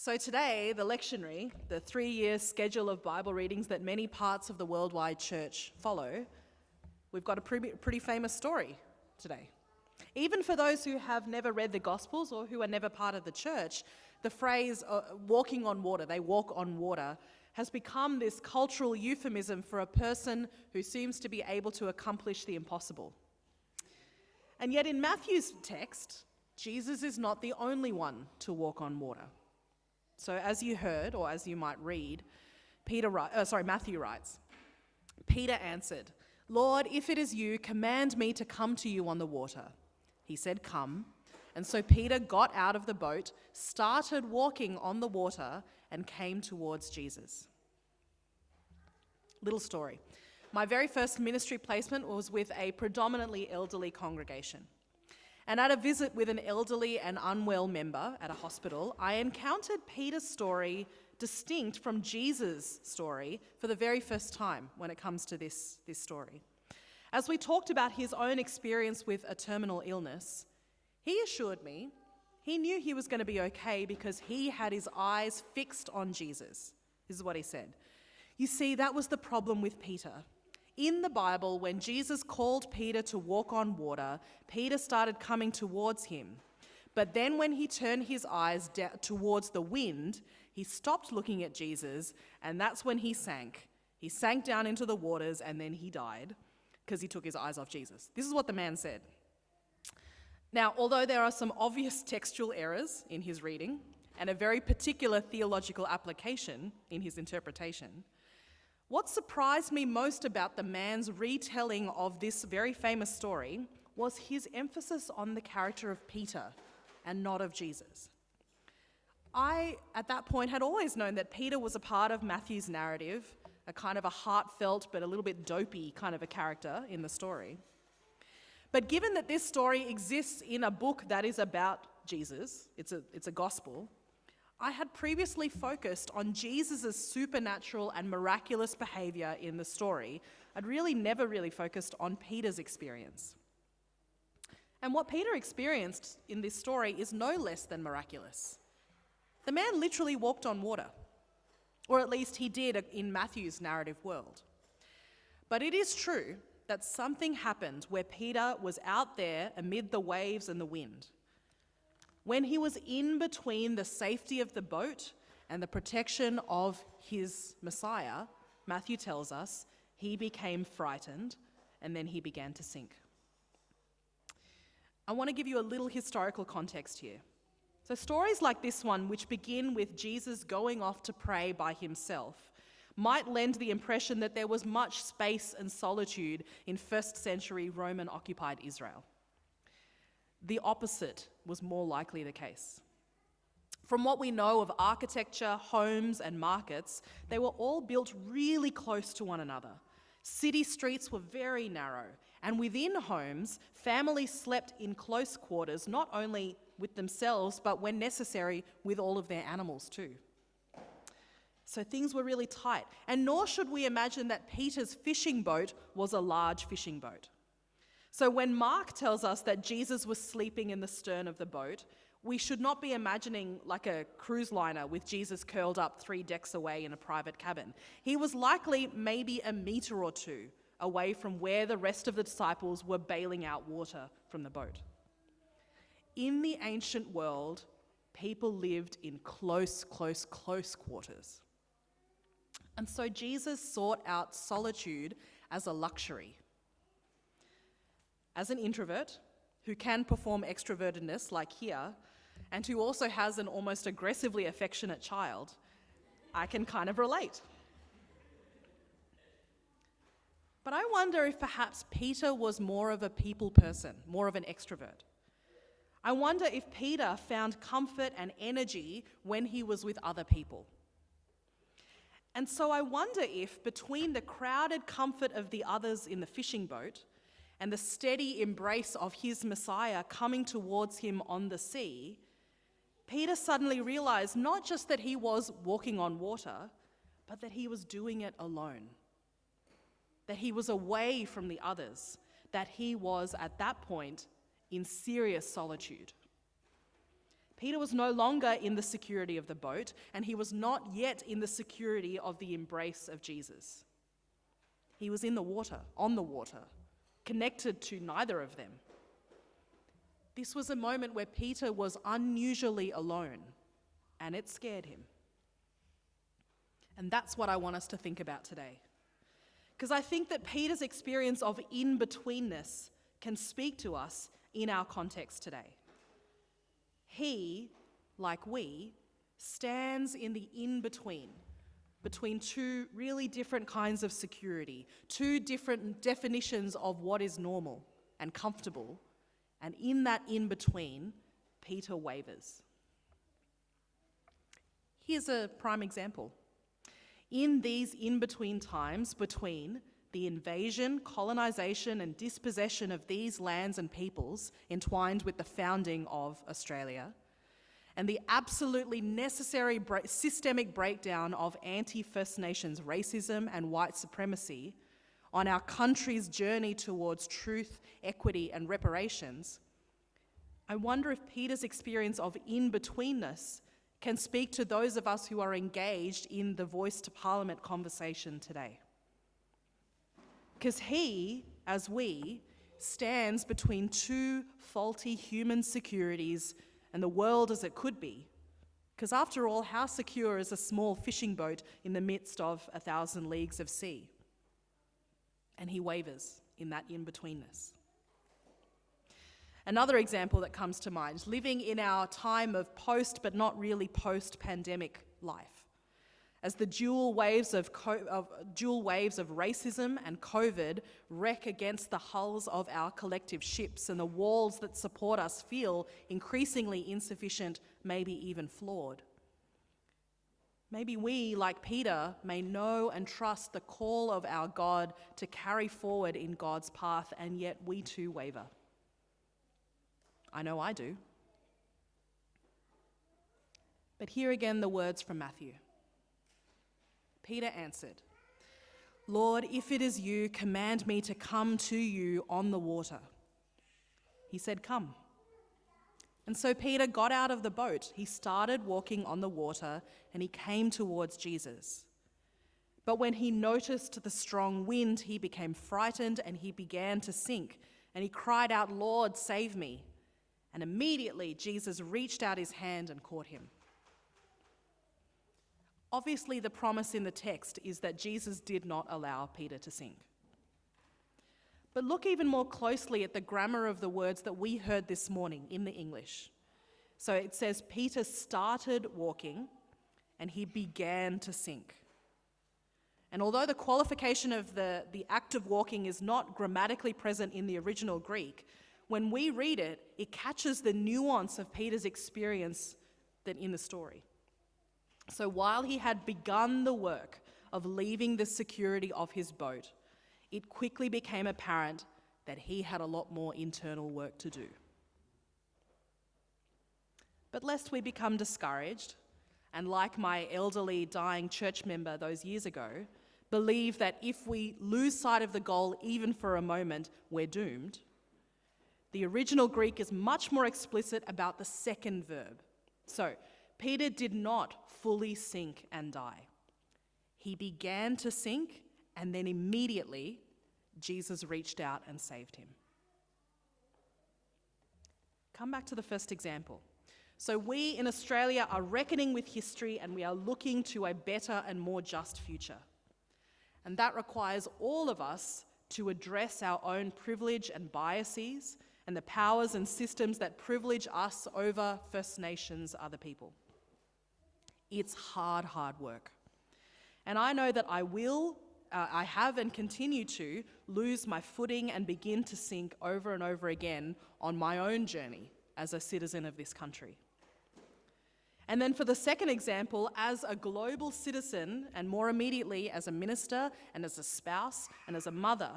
So today, the lectionary, the 3-year schedule of Bible readings that many parts of the worldwide church follow, we've got a pretty famous story today. Even for those who have never read the Gospels or who are never part of the church, the phrase walking on water, they walk on water, has become this cultural euphemism for a person who seems to be able to accomplish the impossible. And yet in Matthew's text, Jesus is not the only one to walk on water. So as you heard, or as you might read, Matthew writes, Peter answered, "Lord, if it is you, command me to come to you on the water." He said, "Come." And so Peter got out of the boat, started walking on the water, and came towards Jesus. Little story. My very first ministry placement was with a predominantly elderly congregation. And at a visit with an elderly and unwell member at a hospital, I encountered Peter's story distinct from Jesus' story for the very first time when it comes to this story. As we talked about his own experience with a terminal illness, he assured me he knew he was going to be okay because he had his eyes fixed on Jesus. This is what he said. You see, that was the problem with Peter. In the Bible, when Jesus called Peter to walk on water, Peter started coming towards him. But then when he turned his eyes towards the wind, he stopped looking at Jesus, and that's when he sank. He sank down into the waters, and then he died because he took his eyes off Jesus. This is what the man said. Now, although there are some obvious textual errors in his reading and a very particular theological application in his interpretation, what surprised me most about the man's retelling of this very famous story was his emphasis on the character of Peter and not of Jesus. I, at that point, had always known that Peter was a part of Matthew's narrative, a kind of a heartfelt but a little bit dopey kind of a character in the story. But given that this story exists in a book that is about Jesus, it's a gospel, I had previously focused on Jesus' supernatural and miraculous behavior in the story. I'd never really focused on Peter's experience. And what Peter experienced in this story is no less than miraculous. The man literally walked on water, or at least he did in Matthew's narrative world. But it is true that something happened where Peter was out there amid the waves and the wind. When he was in between the safety of the boat and the protection of his Messiah, Matthew tells us, he became frightened and then he began to sink. I want to give you a little historical context here. So stories like this one, which begin with Jesus going off to pray by himself, might lend the impression that there was much space and solitude in first century Roman-occupied Israel. The opposite was more likely the case. From what we know of architecture, homes, and markets, they were all built really close to one another. City streets were very narrow, and within homes, families slept in close quarters, not only with themselves, but when necessary, with all of their animals too. So things were really tight, and nor should we imagine that Peter's fishing boat was a large fishing boat. So when Mark tells us that Jesus was sleeping in the stern of the boat, we should not be imagining like a cruise liner with Jesus curled up 3 decks away in a private cabin. He was likely maybe a meter or 2 away from where the rest of the disciples were bailing out water from the boat. In the ancient world, people lived in close quarters. And so Jesus sought out solitude as a luxury. As an introvert who can perform extrovertedness like here, and who also has an almost aggressively affectionate child, I can kind of relate. But I wonder if perhaps Peter was more of a people person, more of an extrovert. I wonder if Peter found comfort and energy when he was with other people. And so I wonder if between the crowded comfort of the others in the fishing boat and the steady embrace of his Messiah coming towards him on the sea, Peter suddenly realized not just that he was walking on water, but that he was doing it alone. That he was away from the others, that he was at that point in serious solitude. Peter was no longer in the security of the boat, and he was not yet in the security of the embrace of Jesus. He was in the water, on the water, connected to neither of them. This was a moment where Peter was unusually alone, and it scared him. And that's what I want us to think about today. Because I think that Peter's experience of in-betweenness can speak to us in our context today. He, like we, stands in the in-between, between two really different kinds of security, two different definitions of what is normal and comfortable, and in that in-between, Peter wavers. Here's a prime example. In these in-between times between the invasion, colonization, and dispossession of these lands and peoples entwined with the founding of Australia, and the absolutely necessary systemic breakdown of anti-First Nations racism and white supremacy on our country's journey towards truth, equity, and reparations, I wonder if Peter's experience of in-betweenness can speak to those of us who are engaged in the Voice to Parliament conversation today. Because he, as we, stands between two faulty human securities and the world as it could be. Because after all, how secure is a small fishing boat in the midst of 1,000 leagues of sea? And he wavers in that in-betweenness. Another example that comes to mind, living in our time of post but not really post-pandemic life. As the dual waves of racism and COVID wreck against the hulls of our collective ships, and the walls that support us feel increasingly insufficient, maybe even flawed. Maybe we, like Peter, may know and trust the call of our God to carry forward in God's path, and yet we too waver. I know I do. But hear again the words from Matthew. Peter answered, "Lord, if it is you, command me to come to you on the water." He said, "Come." And so Peter got out of the boat. He started walking on the water, and he came towards Jesus. But when he noticed the strong wind, he became frightened, and he began to sink. And he cried out, "Lord, save me." And immediately Jesus reached out his hand and caught him. Obviously, the promise in the text is that Jesus did not allow Peter to sink. But look even more closely at the grammar of the words that we heard this morning in the English. So it says, Peter started walking and he began to sink. And although the qualification of the act of walking is not grammatically present in the original Greek, when we read it, it catches the nuance of Peter's experience than in the story. So while he had begun the work of leaving the security of his boat, it quickly became apparent that he had a lot more internal work to do. But lest we become discouraged, and like my elderly dying church member those years ago, believe that if we lose sight of the goal even for a moment, we're doomed, the original Greek is much more explicit about the second verb. So, Peter did not fully sink and die. He began to sink, and then immediately Jesus reached out and saved him. Come back to the first example. So we in Australia are reckoning with history, and we are looking to a better and more just future. And that requires all of us to address our own privilege and biases and the powers and systems that privilege us over First Nations other people. It's hard work. And I know that I have and continue to lose my footing and begin to sink over and over again on my own journey as a citizen of this country. And then for the second example, as a global citizen, and more immediately as a minister and as a spouse and as a mother,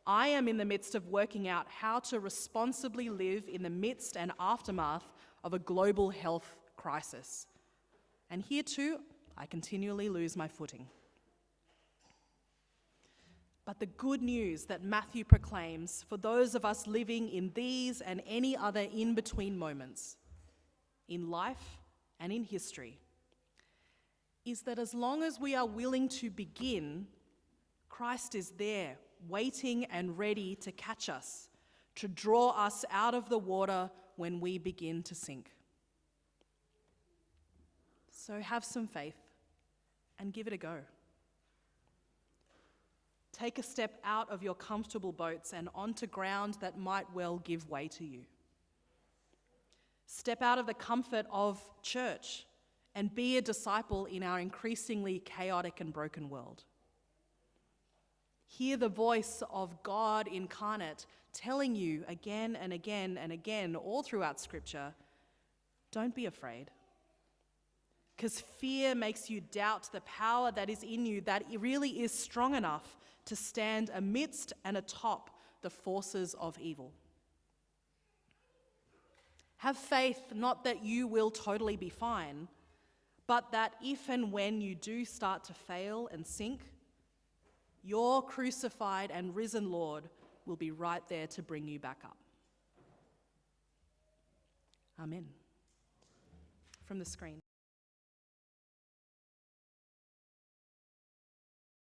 I am in the midst of working out how to responsibly live in the midst and aftermath of a global health crisis. And here too, I continually lose my footing. But the good news that Matthew proclaims for those of us living in these and any other in-between moments in life and in history is that as long as we are willing to begin, Christ is there, waiting and ready to catch us, to draw us out of the water when we begin to sink. So have some faith and give it a go. Take a step out of your comfortable boats and onto ground that might well give way to you. Step out of the comfort of church and be a disciple in our increasingly chaotic and broken world. Hear the voice of God incarnate telling you again and again and again, all throughout Scripture, don't be afraid. Because fear makes you doubt the power that is in you, that it really is strong enough to stand amidst and atop the forces of evil. Have faith, not that you will totally be fine, but that if and when you do start to fail and sink, your crucified and risen Lord will be right there to bring you back up. Amen. From the screen.